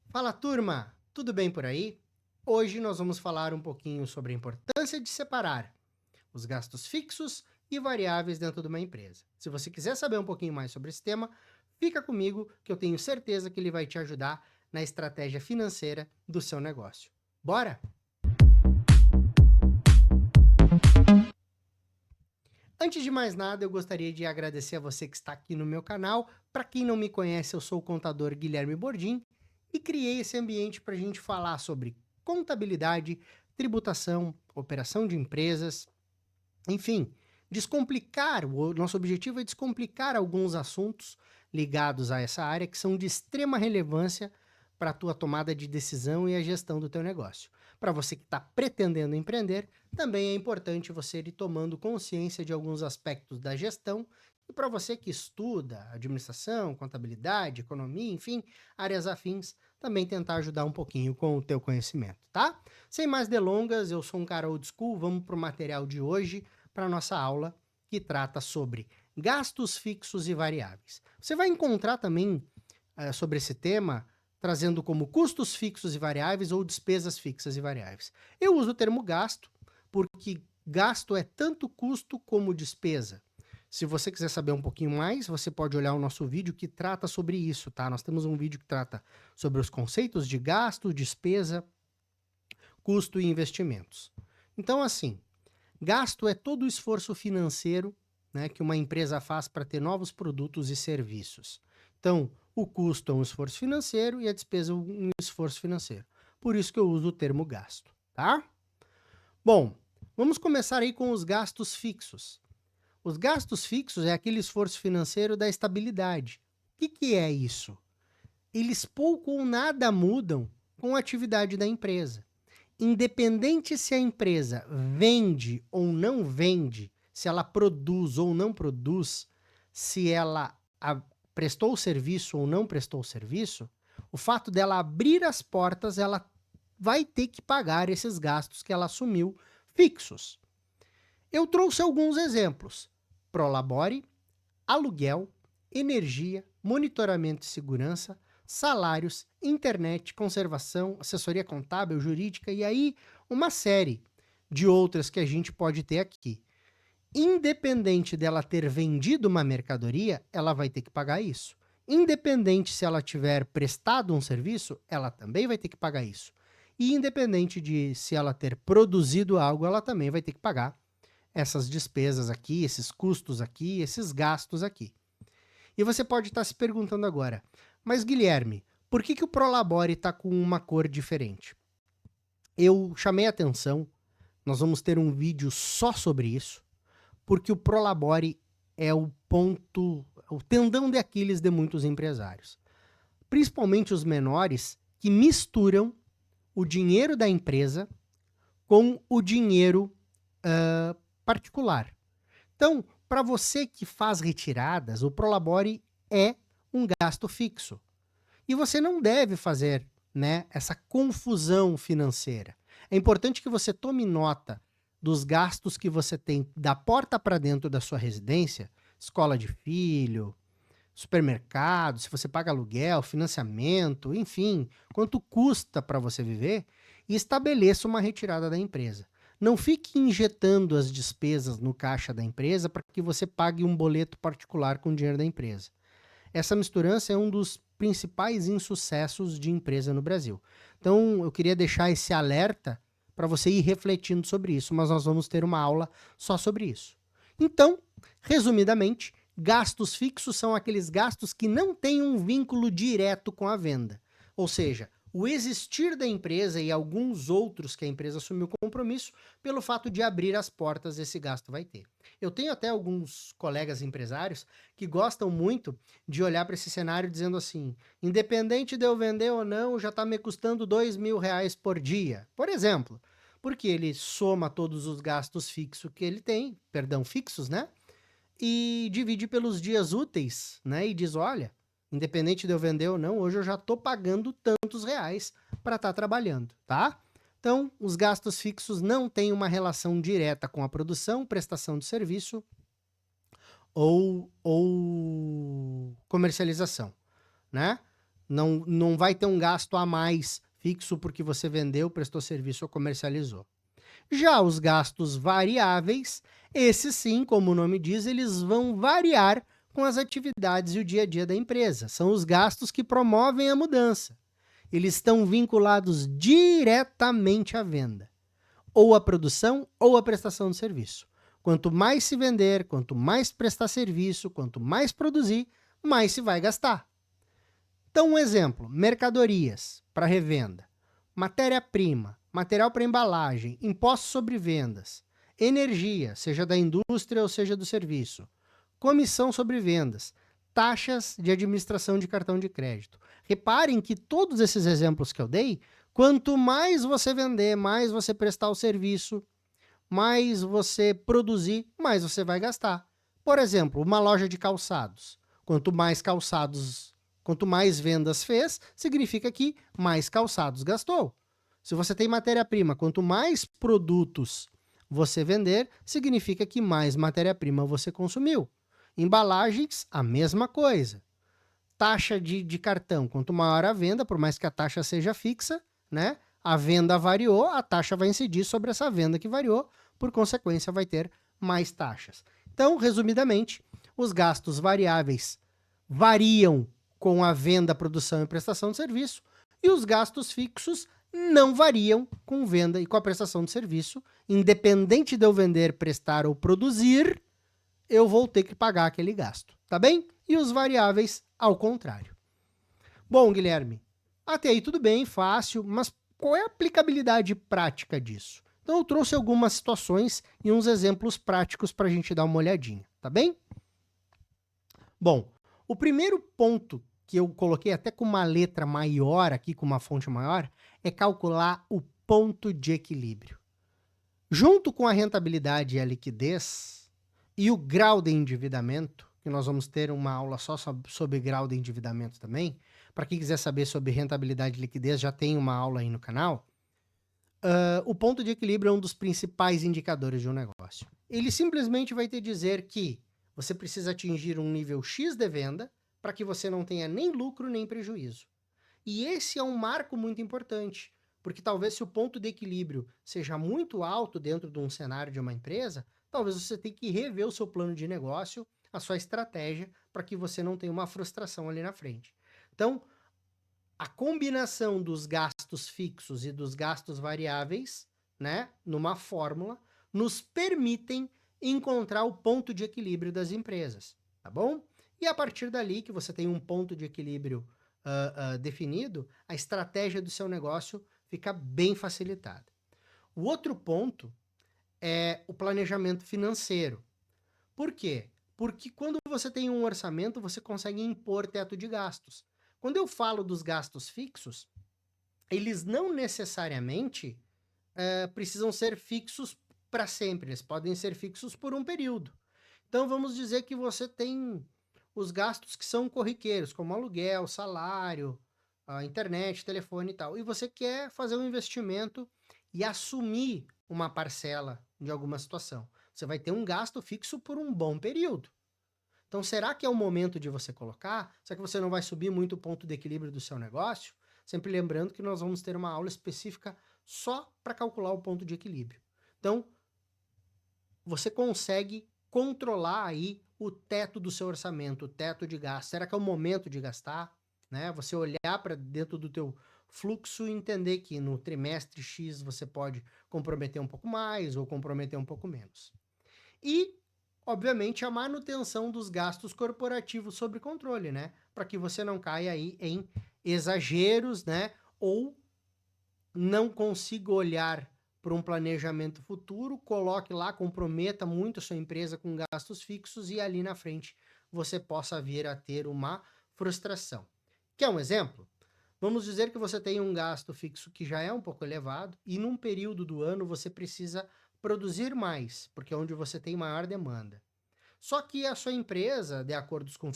Fala turma, tudo bem por aí? Hoje nós vamos falar um pouquinho sobre a importância de separar os gastos fixos e variáveis dentro de uma empresa. Se você quiser saber um pouquinho mais sobre esse tema, fica comigo que eu tenho certeza que ele vai te ajudar na estratégia financeira do seu negócio. Bora? Antes de mais nada, eu gostaria de agradecer a você que está aqui no meu canal. Para quem não me conhece, eu sou o contador Guilherme Bordim e criei esse ambiente para a gente falar sobre contabilidade, tributação, operação de empresas, enfim, descomplicar. O nosso objetivo é descomplicar alguns assuntos ligados a essa área que são de extrema relevância para a tua tomada de decisão e a gestão do teu negócio. Para você que está pretendendo empreender, também é importante você ir tomando consciência de alguns aspectos da gestão. E para você que estuda administração, contabilidade, economia, enfim, áreas afins, também tentar ajudar um pouquinho com o teu conhecimento, tá? Sem mais delongas, eu sou um cara old school, vamos para o material de hoje, para a nossa aula, que trata sobre gastos fixos e variáveis. Você vai encontrar também sobre esse tema trazendo como custos fixos e variáveis ou despesas fixas e variáveis. Eu uso o termo gasto porque gasto é tanto custo como despesa. Se você quiser saber um pouquinho mais, você pode olhar o nosso vídeo que trata sobre isso, tá? Nós temos um vídeo que trata sobre os conceitos de gasto, despesa, custo e investimentos. Então, assim, gasto é todo o esforço financeiro, né, que uma empresa faz para ter novos produtos e serviços. Então, o custo é um esforço financeiro e a despesa é um esforço financeiro. Por isso que eu uso o termo gasto, tá? Bom, vamos começar aí com os gastos fixos. Os gastos fixos é aquele esforço financeiro da estabilidade. O que é isso? Eles pouco ou nada mudam com a atividade da empresa. Independente se a empresa vende ou não vende, se ela produz ou não produz, se ela prestou o serviço ou não prestou o serviço, o fato dela abrir as portas, ela vai ter que pagar esses gastos que ela assumiu fixos. Eu trouxe alguns exemplos: Prolabore, aluguel, energia, monitoramento de segurança, salários, internet, conservação, assessoria contábil, jurídica e aí uma série de outras que a gente pode ter aqui. Independente dela ter vendido uma mercadoria, ela vai ter que pagar isso. Independente se ela tiver prestado um serviço, ela também vai ter que pagar isso. E independente de se ela ter produzido algo, ela também vai ter que pagar essas despesas aqui, esses custos aqui, esses gastos aqui. E você pode estar se perguntando agora, mas Guilherme, por que o Prolabore está com uma cor diferente? Eu chamei a atenção, nós vamos ter um vídeo só sobre isso, porque o Prolabore é o ponto, o tendão de Aquiles de muitos empresários. Principalmente os menores que misturam o dinheiro da empresa com o dinheiro particular. Então, para você que faz retiradas, o Prolabore é um gasto fixo. E você não deve fazer, né, essa confusão financeira. É importante que você tome nota dos gastos que você tem da porta para dentro da sua residência, escola de filho, supermercado, se você paga aluguel, financiamento, enfim, quanto custa para você viver, e estabeleça uma retirada da empresa. Não fique injetando as despesas no caixa da empresa para que você pague um boleto particular com o dinheiro da empresa. Essa misturança é um dos principais insucessos de empresa no Brasil. Então, eu queria deixar esse alerta para você ir refletindo sobre isso, mas nós vamos ter uma aula só sobre isso. Então, resumidamente, gastos fixos são aqueles gastos que não têm um vínculo direto com a venda. Ou seja, o existir da empresa e alguns outros que a empresa assumiu compromisso, pelo fato de abrir as portas, esse gasto vai ter. Eu tenho até alguns colegas empresários que gostam muito de olhar para esse cenário dizendo assim, independente de eu vender ou não, já está me custando R$ 2.000 por dia, por exemplo, porque ele soma todos os gastos fixos que ele tem, perdão, fixos, né? E divide pelos dias úteis, né? E diz, olha, independente de eu vender ou não, hoje eu já estou pagando tantos reais para estar trabalhando, tá? Então, os gastos fixos não têm uma relação direta com a produção, prestação de serviço ou comercialização, né? Não vai ter um gasto a mais fixo porque você vendeu, prestou serviço ou comercializou. Já os gastos variáveis, esses sim, como o nome diz, eles vão variar com as atividades e o dia a dia da empresa. São os gastos que promovem a mudança. Eles estão vinculados diretamente à venda, ou à produção ou à prestação de serviço. Quanto mais se vender, quanto mais prestar serviço, quanto mais produzir, mais se vai gastar. Então, um exemplo: mercadorias para revenda, matéria-prima, material para embalagem, impostos sobre vendas, energia, seja da indústria ou seja do serviço, comissão sobre vendas, taxas de administração de cartão de crédito. Reparem que todos esses exemplos que eu dei, quanto mais você vender, mais você prestar o serviço, mais você produzir, mais você vai gastar. Por exemplo, uma loja de calçados. Quanto mais vendas fez, significa que mais calçados gastou. Se você tem matéria-prima, quanto mais produtos você vender, significa que mais matéria-prima você consumiu. Embalagens, a mesma coisa. Taxa de cartão, quanto maior a venda, por mais que a taxa seja fixa, né? A venda variou, a taxa vai incidir sobre essa venda que variou, por consequência vai ter mais taxas. Então, resumidamente, os gastos variáveis variam com a venda, produção e prestação de serviço, e os gastos fixos não variam com venda e com a prestação de serviço. Independente de eu vender, prestar ou produzir, eu vou ter que pagar aquele gasto, tá bem? E os variáveis, ao contrário. Bom, Guilherme, até aí tudo bem, fácil, mas qual é a aplicabilidade prática disso? Então eu trouxe algumas situações e uns exemplos práticos para a gente dar uma olhadinha, tá bem? Bom, o primeiro ponto que eu coloquei até com uma letra maior aqui, com uma fonte maior, é calcular o ponto de equilíbrio. Junto com a rentabilidade e a liquidez e o grau de endividamento, que nós vamos ter uma aula só sobre grau de endividamento também. Para quem quiser saber sobre rentabilidade e liquidez, já tem uma aula aí no canal. O ponto de equilíbrio é um dos principais indicadores de um negócio. Ele simplesmente vai te dizer que você precisa atingir um nível X de venda para que você não tenha nem lucro nem prejuízo. E esse é um marco muito importante, porque talvez se o ponto de equilíbrio seja muito alto dentro de um cenário de uma empresa, talvez você tenha que rever o seu plano de negócio, a sua estratégia, para que você não tenha uma frustração ali na frente. Então, a combinação dos gastos fixos e dos gastos variáveis, né, numa fórmula, nos permitem encontrar o ponto de equilíbrio das empresas, tá bom? E a partir dali que você tem um ponto de equilíbrio definido, a estratégia do seu negócio fica bem facilitada. O outro ponto é o planejamento financeiro. Por quê? Porque quando você tem um orçamento, você consegue impor teto de gastos. Quando eu falo dos gastos fixos, eles não necessariamente precisam ser fixos para sempre, eles podem ser fixos por um período. Então vamos dizer que você tem os gastos que são corriqueiros, como aluguel, salário, a internet, telefone e tal, e você quer fazer um investimento e assumir uma parcela de alguma situação. Você vai ter um gasto fixo por um bom período. Então, será que é o momento de você colocar? Será que você não vai subir muito o ponto de equilíbrio do seu negócio? Sempre lembrando que nós vamos ter uma aula específica só para calcular o ponto de equilíbrio. Então, você consegue controlar aí o teto do seu orçamento, o teto de gasto. Será que é o momento de gastar? Né? Você olhar para dentro do teu fluxo e entender que no trimestre X você pode comprometer um pouco mais ou comprometer um pouco menos. E, obviamente, a manutenção dos gastos corporativos sob controle, né? Para que você não caia aí em exageros, né? Ou não consiga olhar para um planejamento futuro, coloque lá, comprometa muito a sua empresa com gastos fixos e ali na frente você possa vir a ter uma frustração. Quer um exemplo? Vamos dizer que você tem um gasto fixo que já é um pouco elevado e num período do ano você precisa produzir mais, porque é onde você tem maior demanda. Só que a sua empresa, de acordo com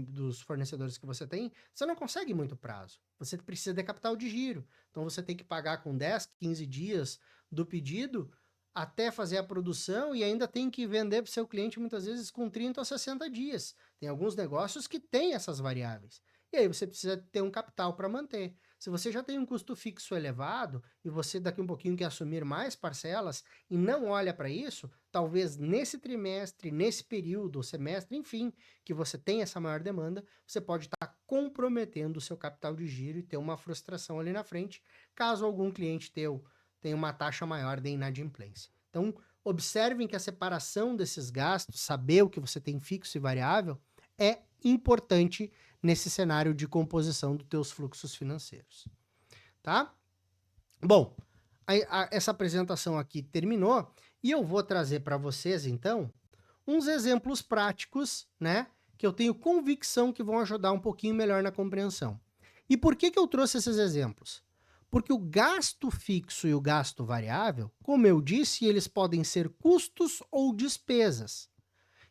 dos fornecedores que você tem, você não consegue muito prazo. Você precisa de capital de giro. Então você tem que pagar com 10, 15 dias do pedido até fazer a produção e ainda tem que vender para o seu cliente muitas vezes com 30 ou 60 dias. Tem alguns negócios que têm essas variáveis. E aí você precisa ter um capital para manter. Se você já tem um custo fixo elevado e você daqui um pouquinho quer assumir mais parcelas e não olha para isso, talvez nesse trimestre, nesse período, semestre, enfim, que você tem essa maior demanda, você pode estar comprometendo o seu capital de giro e ter uma frustração ali na frente, caso algum cliente teu tenha uma taxa maior de inadimplência. Então, observem que a separação desses gastos, saber o que você tem fixo e variável, é importante nesse cenário de composição dos teus fluxos financeiros, tá? Bom, essa apresentação aqui terminou e eu vou trazer para vocês, então, uns exemplos práticos, né, que eu tenho convicção que vão ajudar um pouquinho melhor na compreensão. E por que eu trouxe esses exemplos? Porque o gasto fixo e o gasto variável, como eu disse, eles podem ser custos ou despesas.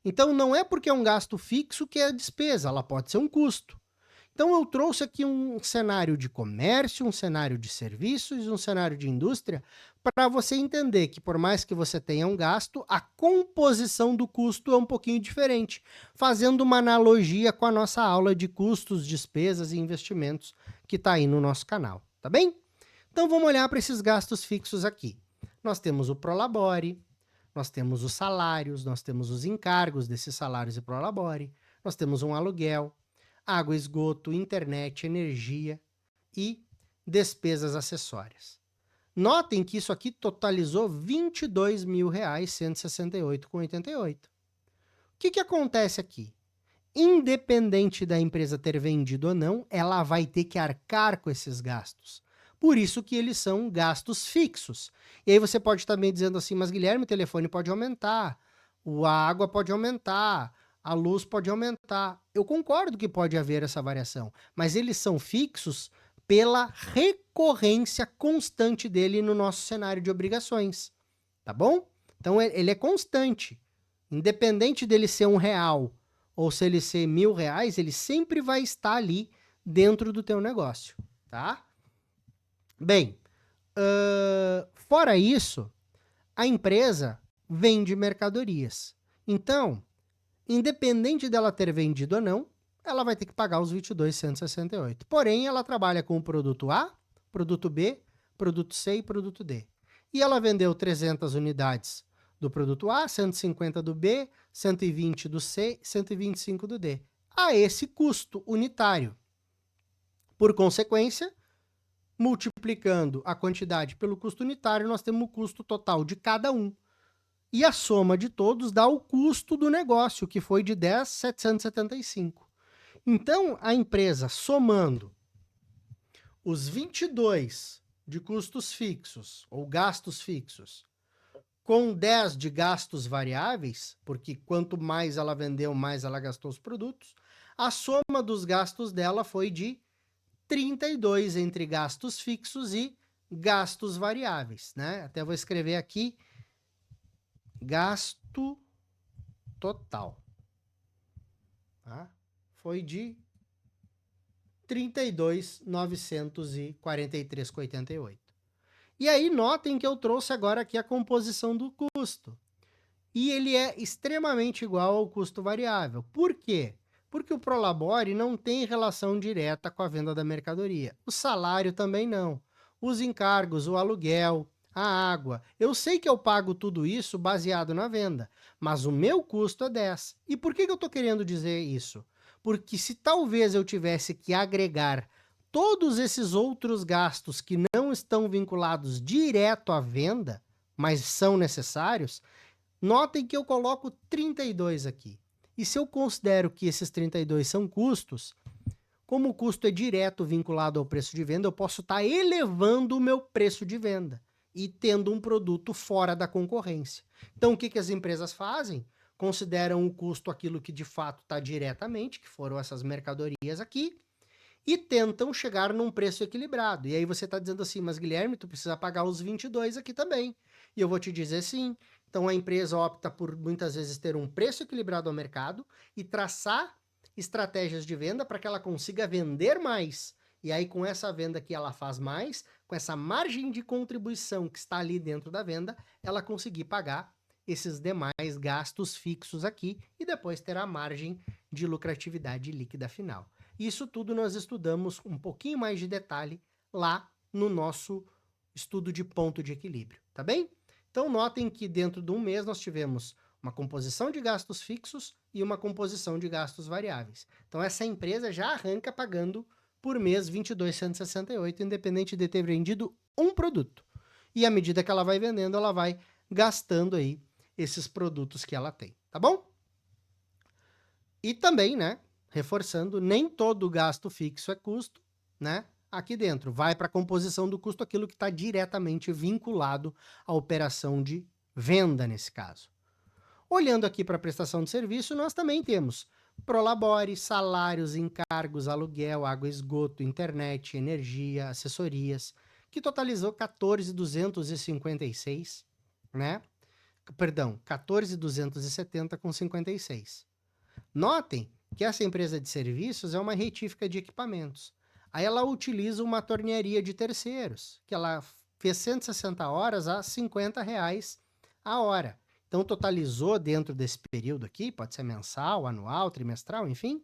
Então, não é porque é um gasto fixo que é despesa, ela pode ser um custo. Então, eu trouxe aqui um cenário de comércio, um cenário de serviços, um cenário de indústria, para você entender que, por mais que você tenha um gasto, a composição do custo é um pouquinho diferente, fazendo uma analogia com a nossa aula de custos, despesas e investimentos que está aí no nosso canal, tá bem? Então, vamos olhar para esses gastos fixos aqui. Nós temos o Prolabore, nós temos os salários, nós temos os encargos desses salários e Prolabore, nós temos um aluguel, água, esgoto, internet, energia e despesas acessórias. Notem que isso aqui totalizou R$ 22.168,88. O que acontece aqui? Independente da empresa ter vendido ou não, ela vai ter que arcar com esses gastos. Por isso que eles são gastos fixos. E aí você pode estar me dizendo assim, mas Guilherme, o telefone pode aumentar, a água pode aumentar, a luz pode aumentar. Eu concordo que pode haver essa variação, mas eles são fixos pela recorrência constante dele no nosso cenário de obrigações, tá bom? Então ele é constante. Independente dele ser R$ 1 ou se ele ser R$ 1.000, ele sempre vai estar ali dentro do teu negócio, tá? Bem, fora isso, a empresa vende mercadorias. Então, independente dela ter vendido ou não, ela vai ter que pagar os 22.168. Porém, ela trabalha com o produto A, produto B, produto C e produto D. E ela vendeu 300 unidades do produto A, 150 do B, 120 do C, 125 do D. A esse custo unitário. Por consequência, multiplicando a quantidade pelo custo unitário, nós temos o custo total de cada um. E a soma de todos dá o custo do negócio, que foi de 10.775. Então, a empresa somando os 22 de custos fixos, ou gastos fixos, com 10 de gastos variáveis, porque quanto mais ela vendeu, mais ela gastou os produtos, a soma dos gastos dela foi de 32 entre gastos fixos e gastos variáveis, né? Até vou escrever aqui gasto total. Tá? Foi de 32.943,88. E aí notem que eu trouxe agora aqui a composição do custo. E ele é extremamente igual ao custo variável. Por quê? Porque o Prolabore não tem relação direta com a venda da mercadoria. O salário também não. Os encargos, o aluguel, a água. Eu sei que eu pago tudo isso baseado na venda, mas o meu custo é 10. E por que eu estou querendo dizer isso? Porque se talvez eu tivesse que agregar todos esses outros gastos que não estão vinculados direto à venda, mas são necessários, notem que eu coloco 32 aqui. E se eu considero que esses 32 são custos, como o custo é direto vinculado ao preço de venda, eu posso estar elevando o meu preço de venda e tendo um produto fora da concorrência. Então, o que as empresas fazem? Consideram o custo aquilo que de fato está diretamente, que foram essas mercadorias aqui, e tentam chegar num preço equilibrado. E aí você está dizendo assim, mas Guilherme, tu precisa pagar os 22 aqui também. E eu vou te dizer sim. Então a empresa opta por muitas vezes ter um preço equilibrado ao mercado e traçar estratégias de venda para que ela consiga vender mais. E aí com essa venda que ela faz mais, com essa margem de contribuição que está ali dentro da venda, ela conseguir pagar esses demais gastos fixos aqui e depois ter a margem de lucratividade líquida final. Isso tudo nós estudamos com um pouquinho mais de detalhe lá no nosso estudo de ponto de equilíbrio, tá bem? Então notem que dentro de um mês nós tivemos uma composição de gastos fixos e uma composição de gastos variáveis. Então essa empresa já arranca pagando por mês 22,168, independente de ter vendido um produto. E à medida que ela vai vendendo, ela vai gastando aí esses produtos que ela tem, tá bom? E também, né, reforçando, nem todo gasto fixo é custo, né? Aqui dentro, vai para a composição do custo aquilo que está diretamente vinculado à operação de venda, nesse caso. Olhando aqui para a prestação de serviço, nós também temos prolabore, salários, encargos, aluguel, água, esgoto, internet, energia, assessorias, que totalizou 14.256, né? Perdão, 14.270,56. Notem que essa empresa de serviços é uma retífica de equipamentos. Aí ela utiliza uma tornearia de terceiros, que ela fez 160 horas a R$50 a hora. Então totalizou dentro desse período aqui, pode ser mensal, anual, trimestral, enfim,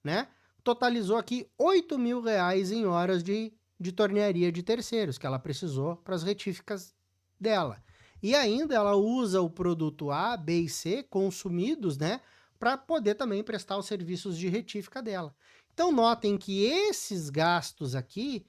né? Totalizou aqui R$8.000 em horas de tornearia de terceiros, que ela precisou para as retíficas dela. E ainda ela usa o produto A, B e C consumidos, né, para poder também prestar os serviços de retífica dela. Então notem que esses gastos aqui,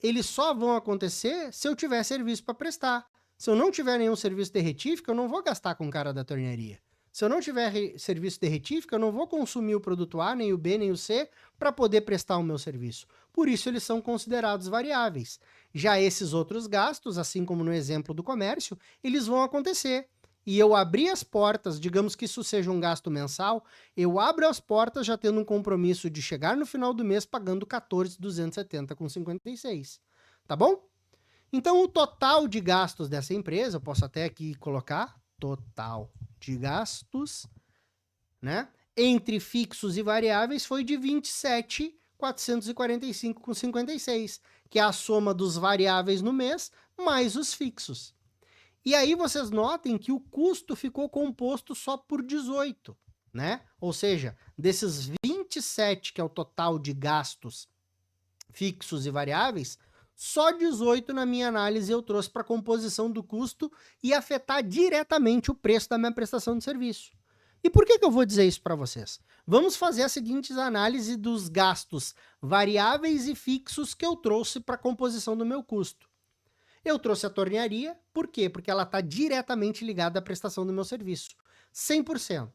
eles só vão acontecer se eu tiver serviço para prestar. Se eu não tiver nenhum serviço de retífica, eu não vou gastar com o cara da tornearia. Se eu não tiver serviço de retífica, eu não vou consumir o produto A, nem o B, nem o C, para poder prestar o meu serviço. Por isso, eles são considerados variáveis. Já esses outros gastos, assim como no exemplo do comércio, eles vão acontecer. E eu abrir as portas, digamos que isso seja um gasto mensal, eu abro as portas já tendo um compromisso de chegar no final do mês pagando 14.270,56. Tá bom? Então, o total de gastos dessa empresa, eu posso até aqui colocar total de gastos, né, entre fixos e variáveis foi de 27.445,56, que é a soma dos variáveis no mês mais os fixos. E aí vocês notem que o custo ficou composto só por 18, né? Ou seja, desses 27, que é o total de gastos fixos e variáveis, só 18 na minha análise eu trouxe para a composição do custo e afetar diretamente o preço da minha prestação de serviço. E por que eu vou dizer isso para vocês? Vamos fazer a seguinte análise dos gastos variáveis e fixos que eu trouxe para a composição do meu custo. Eu trouxe a tornearia, por quê? Porque ela está diretamente ligada à prestação do meu serviço, 100%.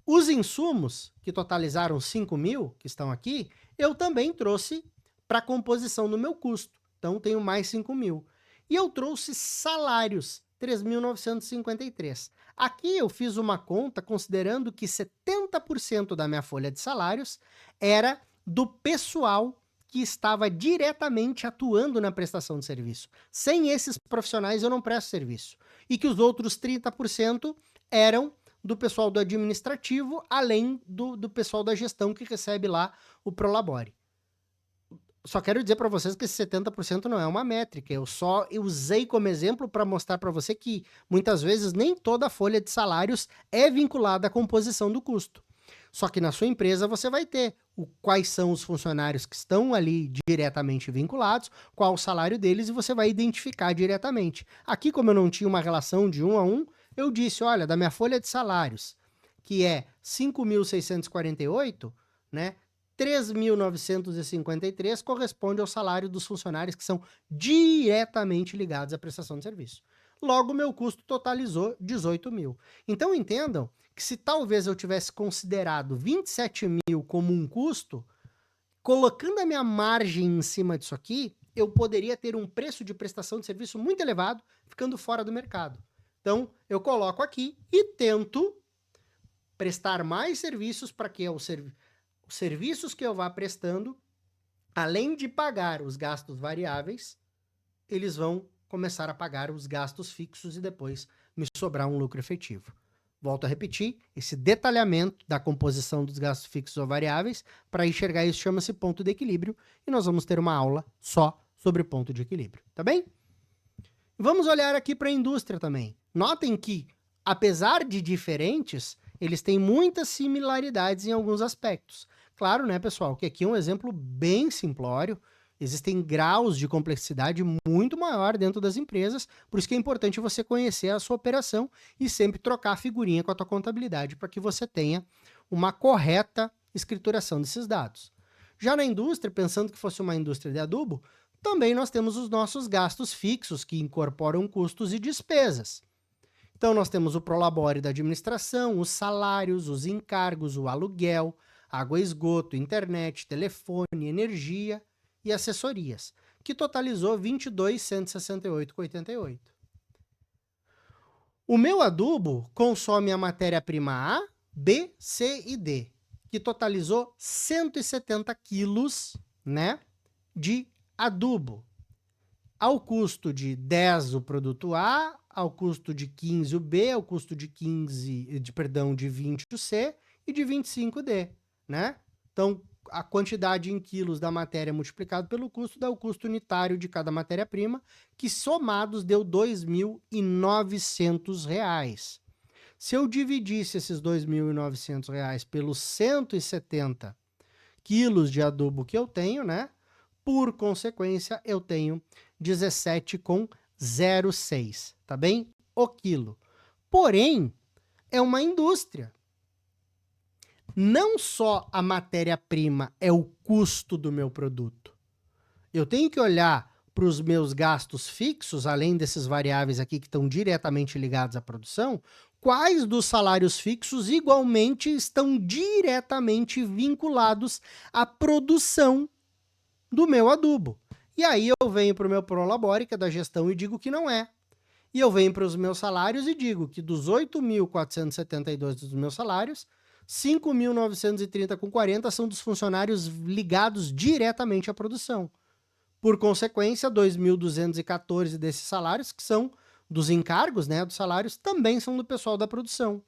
Os insumos, que totalizaram 5.000, que estão aqui, eu também trouxe para a composição do meu custo. Então, tenho mais 5.000. E eu trouxe salários, 3.953. Aqui eu fiz uma conta considerando que 70% da minha folha de salários era do pessoal que estava diretamente atuando na prestação de serviço. Sem esses profissionais eu não presto serviço. E que os outros 30% eram do pessoal do administrativo, além do pessoal da gestão que recebe lá o Prolabore. Só quero dizer para vocês que esse 70% não é uma métrica, eu usei como exemplo para mostrar para você que muitas vezes nem toda a folha de salários é vinculada à composição do custo. Só que na sua empresa você vai ter quais são os funcionários que estão ali diretamente vinculados, qual o salário deles e você vai identificar diretamente. Aqui, como eu não tinha uma relação de 1 a 1, eu disse, olha, da minha folha de salários, que é 5.648, né? 3.953 corresponde ao salário dos funcionários que são diretamente ligados à prestação de serviço. Logo, meu custo totalizou 18.000. Então, entendam que se talvez eu tivesse considerado 27.000 como um custo, colocando a minha margem em cima disso aqui, eu poderia ter um preço de prestação de serviço muito elevado, ficando fora do mercado. Então, eu coloco aqui e tento prestar mais serviços para que os serviços que eu vá prestando, além de pagar os gastos variáveis, eles vão começar a pagar os gastos fixos e depois me sobrar um lucro efetivo. Volto a repetir, esse detalhamento da composição dos gastos fixos ou variáveis, para enxergar isso chama-se ponto de equilíbrio, e nós vamos ter uma aula só sobre ponto de equilíbrio, tá bem? Vamos olhar aqui para a indústria também. Notem que, apesar de diferentes, eles têm muitas similaridades em alguns aspectos. Claro, né, pessoal, que aqui é um exemplo bem simplório. Existem graus de complexidade muito maior dentro das empresas, por isso que é importante você conhecer a sua operação e sempre trocar a figurinha com a tua contabilidade para que você tenha uma correta escrituração desses dados. Já na indústria, pensando que fosse uma indústria de adubo, também nós temos os nossos gastos fixos, que incorporam custos e despesas. Então, nós temos o prolabore da administração, os salários, os encargos, o aluguel, água e esgoto, internet, telefone, energia e assessorias, que totalizou R$ 22.168,88. O meu adubo consome a matéria-prima A, B, C e D, que totalizou 170 quilos, né, de adubo. Ao custo de 10 o produto A, ao custo de 15 o B, ao custo de 20 o C e de 25 o D, né? Então, a quantidade em quilos da matéria multiplicado pelo custo dá o custo unitário de cada matéria-prima, que somados deu R$ 2.900. Se eu dividisse esses R$ 2.900 pelos 170 quilos de adubo que eu tenho, né? Por consequência, eu tenho 17,06, tá bem? O quilo. Porém, é uma indústria. Não só a matéria-prima é o custo do meu produto. Eu tenho que olhar para os meus gastos fixos, além desses variáveis aqui que estão diretamente ligados à produção, quais dos salários fixos igualmente estão diretamente vinculados à produção do meu adubo. E aí eu venho para o meu prolabore, que é da gestão, e digo que não é. E eu venho para os meus salários e digo que dos 8.472 dos meus salários, 5.930,40 são dos funcionários ligados diretamente à produção. Por consequência, 2.214 desses salários, que são dos encargos, né, dos salários, também são do pessoal da produção.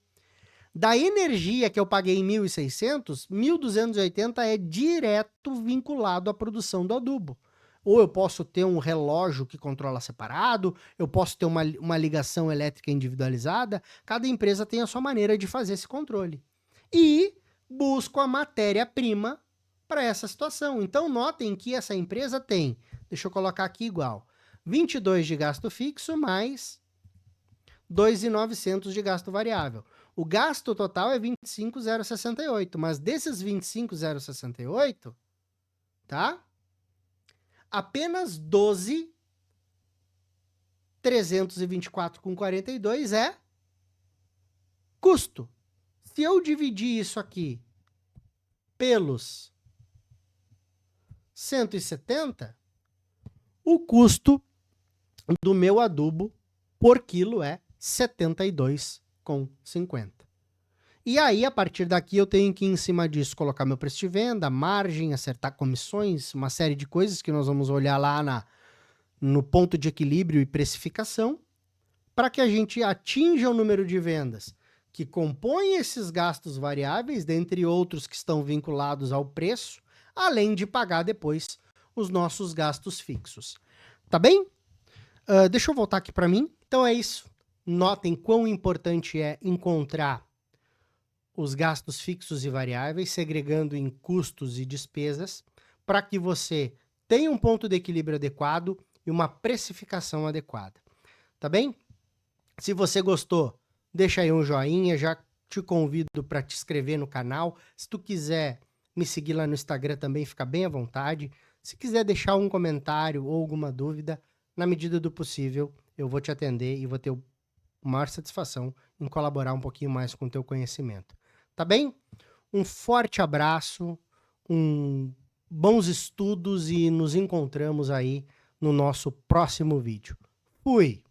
Da energia que eu paguei em 1.600, 1.280 é direto vinculado à produção do adubo. Ou eu posso ter um relógio que controla separado, eu posso ter uma ligação elétrica individualizada, cada empresa tem a sua maneira de fazer esse controle. E busco a matéria-prima para essa situação. Então, notem que essa empresa tem, deixa eu colocar aqui igual, 22 de gasto fixo mais 2.900 de gasto variável. O gasto total é 25.068, mas desses 25.068, tá? Apenas 12.324,42 é custo. Se eu dividir isso aqui pelos 170, o custo do meu adubo por quilo é R$ 72,50. E aí, a partir daqui, eu tenho que, em cima disso, colocar meu preço de venda, margem, acertar comissões, uma série de coisas que nós vamos olhar lá no ponto de equilíbrio e precificação, para que a gente atinja o número de vendas que compõe esses gastos variáveis, dentre outros que estão vinculados ao preço, além de pagar depois os nossos gastos fixos. Tá bem? Deixa eu voltar aqui para mim. Então é isso. Notem quão importante é encontrar os gastos fixos e variáveis, segregando em custos e despesas, para que você tenha um ponto de equilíbrio adequado e uma precificação adequada. Tá bem? Se você gostou, deixa aí um joinha, já te convido para te inscrever no canal. Se tu quiser me seguir lá no Instagram também, fica bem à vontade. Se quiser deixar um comentário ou alguma dúvida, na medida do possível, eu vou te atender e vou ter maior satisfação em colaborar um pouquinho mais com o teu conhecimento. Tá bem? Um forte abraço, bons estudos e nos encontramos aí no nosso próximo vídeo. Fui!